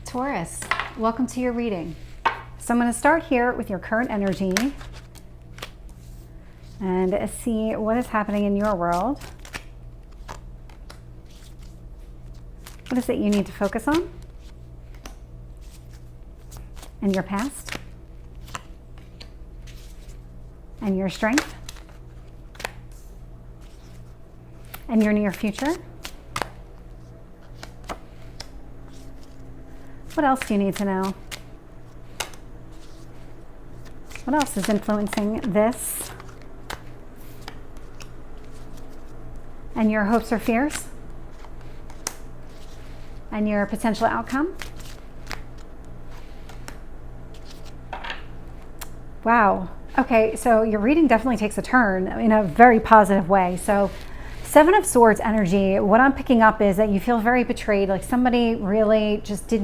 Taurus, welcome to your reading. So I'm going to start here with your current energy and see what is happening in your world. What is it you need to focus on in your past and your strength and your near future? What else do you need to know? What else is influencing this and your hopes or fears and your potential outcome? Wow. Okay, so your reading definitely takes a turn in a very positive way. So Seven of Swords energy, what I'm picking up is that you feel very betrayed, like somebody really just was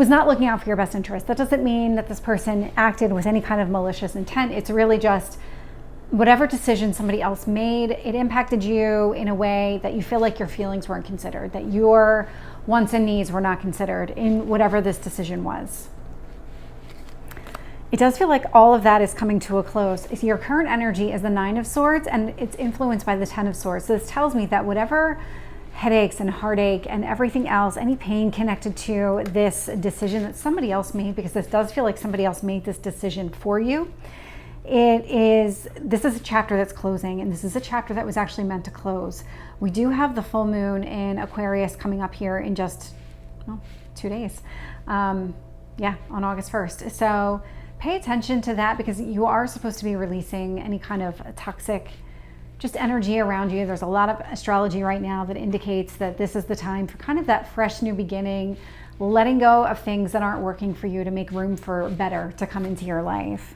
not looking out for your best interest. That doesn't mean that this person acted with any kind of malicious intent. It's really just whatever decision somebody else made, it impacted you in a way that you feel like your feelings weren't considered, that your wants and needs were not considered in whatever this decision was. It does feel like all of that is coming to a close. Your current energy is the Nine of Swords and it's influenced by the Ten of Swords. So this tells me that whatever headaches and heartache and everything else, any pain connected to this decision that somebody else made, because this does feel like somebody else made this decision for you, this is a chapter that's closing, and this is a chapter that was actually meant to close. We do have the full moon in Aquarius coming up here in just 2 days. On August 1st. So pay attention to that, because you are supposed to be releasing any kind of toxic just energy around you. There's a lot of astrology right now that indicates that this is the time for kind of that fresh new beginning, letting go of things that aren't working for you to make room for better to come into your life.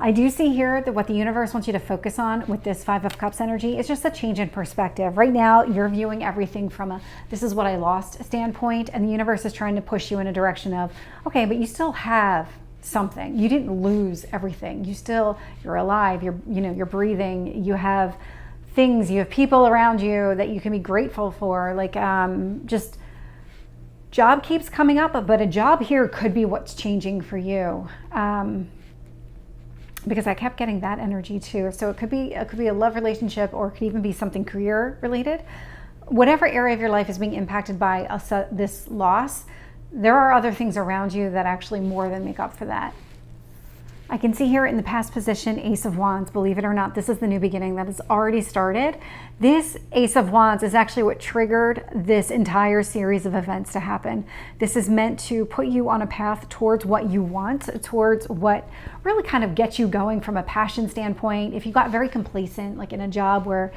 I do see here that what the universe wants you to focus on with this Five of Cups energy is just a change in perspective. Right now, you're viewing everything from a this is what I lost standpoint, and the universe is trying to push you in a direction of, okay, but you still have something. You didn't lose everything. You're alive, you're breathing, you have things, you have people around you that you can be grateful for. Like just job keeps coming up, but a job here could be what's changing for you. Because I kept getting that energy too. So it could be a love relationship, or it could even be something career related. Whatever area of your life is being impacted by this loss, there are other things around you that actually more than make up for that. I can see here in the past position, Ace of Wands. Believe it or not, this is the new beginning that has already started. This Ace of Wands is actually what triggered this entire series of events to happen. This is meant to put you on a path towards what you want, towards what really kind of gets you going from a passion standpoint. If you got very complacent, like in a job where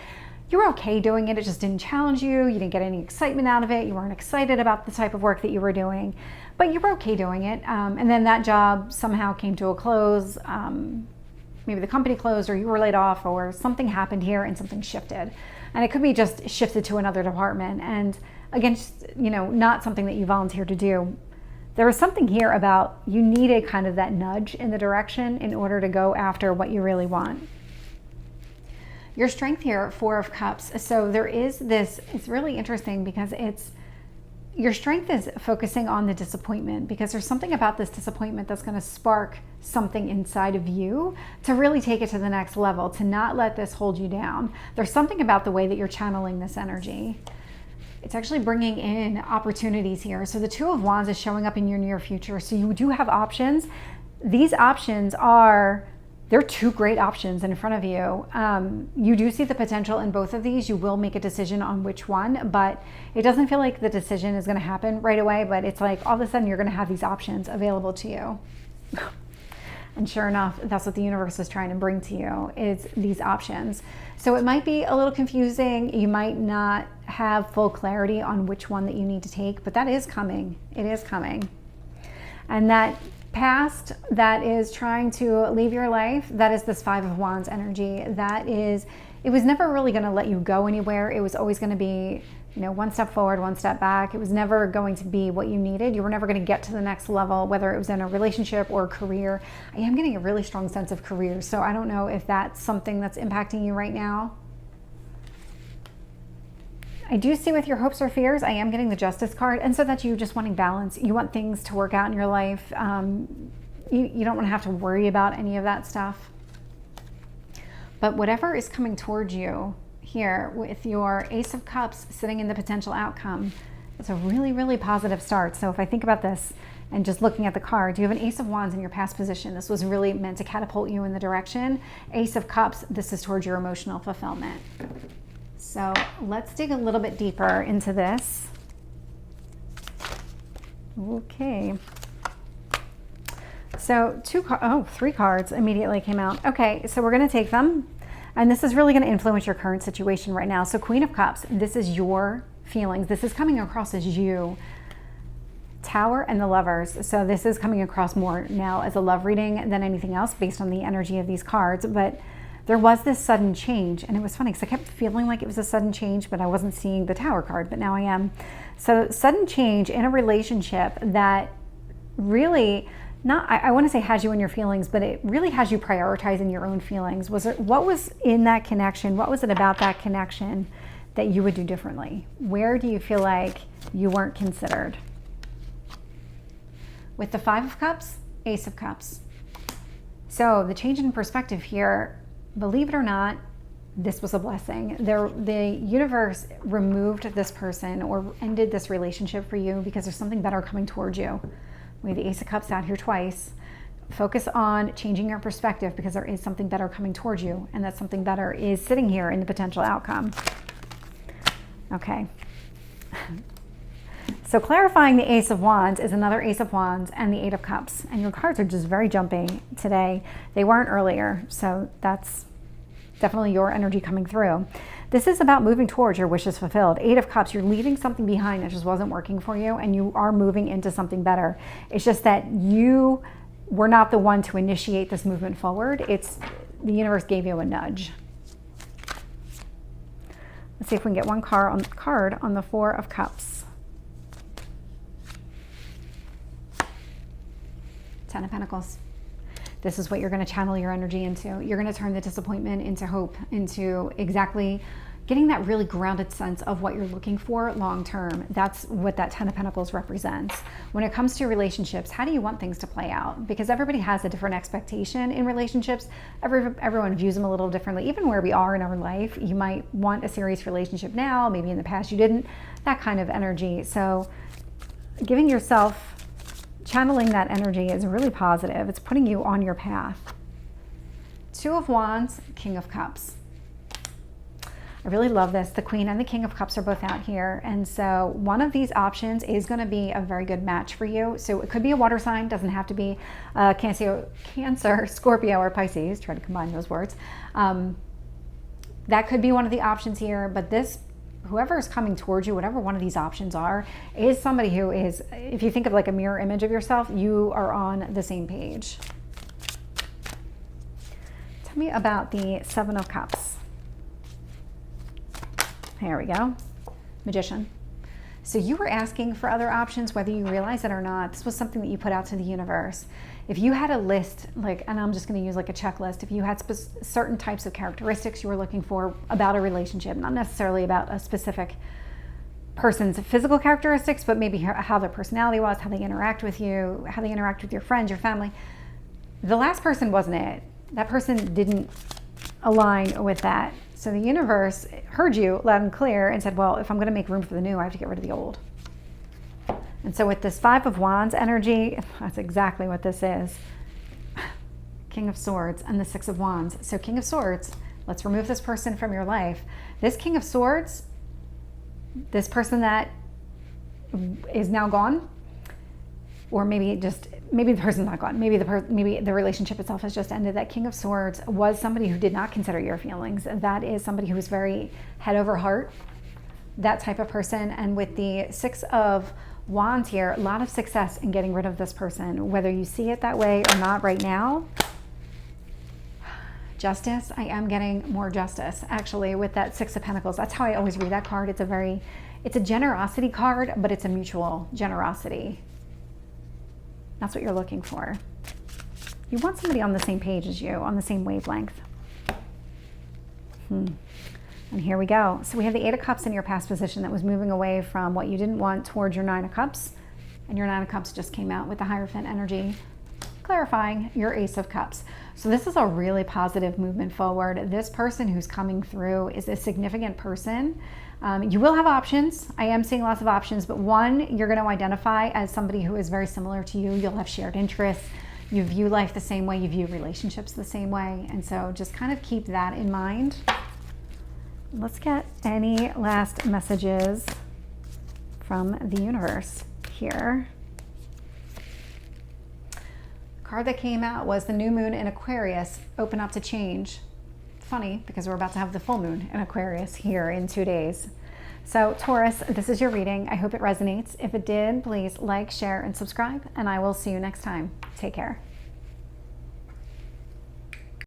you were okay doing it, it just didn't challenge you, you didn't get any excitement out of it, you weren't excited about the type of work that you were doing, but you were okay doing it, and then that job somehow came to a close, maybe the company closed, or you were laid off, or something happened here and something shifted. And it could be just shifted to another department, and again, just, not something that you volunteered to do. There was something here about you needed kind of that nudge in the direction in order to go after what you really want. Your strength here, Four of Cups. So there is this, it's really interesting because your strength is focusing on the disappointment, because there's something about this disappointment that's going to spark something inside of you to really take it to the next level, to not let this hold you down. There's something about the way that you're channeling this energy. It's actually bringing in opportunities here. So the Two of Wands is showing up in your near future. So you do have options. These options there are two great options in front of you. You do see the potential in both of these. You will make a decision on which one, but it doesn't feel like the decision is going to happen right away, but it's like all of a sudden you're going to have these options available to you. And sure enough, that's what the universe is trying to bring to you, is these options. So it might be a little confusing. You might not have full clarity on which one that you need to take, but that is coming. It is coming. And that past that is trying to leave your life, that is this Five of Wands energy. It was never really going to let you go anywhere. It was always going to be, one step forward, one step back. It was never going to be what you needed. You were never going to get to the next level, whether it was in a relationship or a career. I am getting a really strong sense of career, so I don't know if that's something that's impacting you right now. I do see with your hopes or fears, I am getting the Justice card. And so that's you just wanting balance. You want things to work out in your life. You don't want to have to worry about any of that stuff. But whatever is coming towards you here with your Ace of Cups sitting in the potential outcome, it's a really, really positive start. So if I think about this and just looking at the cards, you have an Ace of Wands in your past position. This was really meant to catapult you in the direction. Ace of Cups, this is towards your emotional fulfillment. So let's dig a little bit deeper into this. Okay. So three cards immediately came out. Okay, so we're going to take them. And this is really going to influence your current situation right now. So Queen of Cups, this is your feelings. This is coming across as you. Tower and the Lovers. So this is coming across more now as a love reading than anything else based on the energy of these cards. But there was this sudden change, and it was funny because I kept feeling like it was a sudden change, but I wasn't seeing the Tower card, but now I am. So sudden change in a relationship that really I want to say has you in your feelings, but it really has you prioritizing your own feelings. What was in that connection? What was it about that connection that you would do differently? Where do you feel like you weren't considered? With the Five of Cups, Ace of Cups. So the change in perspective here, believe it or not, this was a blessing. The universe removed this person or ended this relationship for you because there's something better coming towards you. We have the Ace of Cups out here twice. Focus on changing your perspective because there is something better coming towards you, and that something better is sitting here in the potential outcome. Okay. So clarifying the Ace of Wands is another Ace of Wands and the Eight of Cups. And your cards are just very jumping today. They weren't earlier, so that's definitely your energy coming through. This is about moving towards your wishes fulfilled. Eight of Cups, you're leaving something behind that just wasn't working for you, and you are moving into something better. It's just that you were not the one to initiate this movement forward. It's the universe gave you a nudge. Let's see if we can get one card on the Four of Cups. Ten of Pentacles. This is what you're going to channel your energy into. You're going to turn the disappointment into hope, into exactly getting that really grounded sense of what you're looking for long term. That's what that Ten of Pentacles represents. When it comes to relationships, how do you want things to play out? Because everybody has a different expectation in relationships. Everyone views them a little differently. Even where we are in our life, you might want a serious relationship now, maybe in the past you didn't, that kind of energy. So giving yourself, channeling that energy is really positive. It's putting you on your path. Two of Wands, King of Cups. I really love this. The Queen and the King of Cups are both out here. And so one of these options is going to be a very good match for you. So it could be a water sign, doesn't have to be Cancer, Scorpio, or Pisces. Try to combine those words. That could be one of the options here, but whoever is coming towards you, whatever one of these options are, is somebody who is, if you think of like a mirror image of yourself, you are on the same page. Tell me about the Seven of Cups. Here we go. Magician. So you were asking for other options, whether you realize it or not. This was something that you put out to the universe. If you had a list, and I'm just going to use like a checklist, if you had certain types of characteristics you were looking for about a relationship, not necessarily about a specific person's physical characteristics, but maybe how their personality was, how they interact with you, how they interact with your friends, your family. The last person wasn't it. That person didn't align with that. So the universe heard you loud and clear and said, well, if I'm going to make room for the new, I have to get rid of the old. And so with this Five of Wands energy, that's exactly what this is. King of Swords and the Six of Wands. So King of Swords, let's remove this person from your life. This King of Swords, this person that is now gone, or maybe the person's not gone. Maybe the relationship itself has just ended. That King of Swords was somebody who did not consider your feelings. That is somebody who was very head over heart, that type of person. And with the Six of Wands here, a lot of success in getting rid of this person, whether you see it that way or not right now. Justice, I am getting more justice actually with that Six of Pentacles. That's how I always read that card. It's a generosity card, but it's a mutual generosity. That's what you're looking for. You want somebody on the same page as you, on the same wavelength. And here we go. So we have the Eight of Cups in your past position that was moving away from what you didn't want towards your Nine of Cups. And your Nine of Cups just came out with the Hierophant energy, clarifying your Ace of Cups. So this is a really positive movement forward. This person who's coming through is a significant person. You will have options. I am seeing lots of options, but one, you're going to identify as somebody who is very similar to you. You'll have shared interests. You view life the same way. You view relationships the same way. And so just kind of keep that in mind. Let's get any last messages from the universe here. Card that came out was the new moon in Aquarius. Open up to change. Funny, because we're about to have the full moon in Aquarius here in 2 days. So Taurus, this is your reading. I hope it resonates. If it did, please like, share, and subscribe, and I will see you next time. Take care.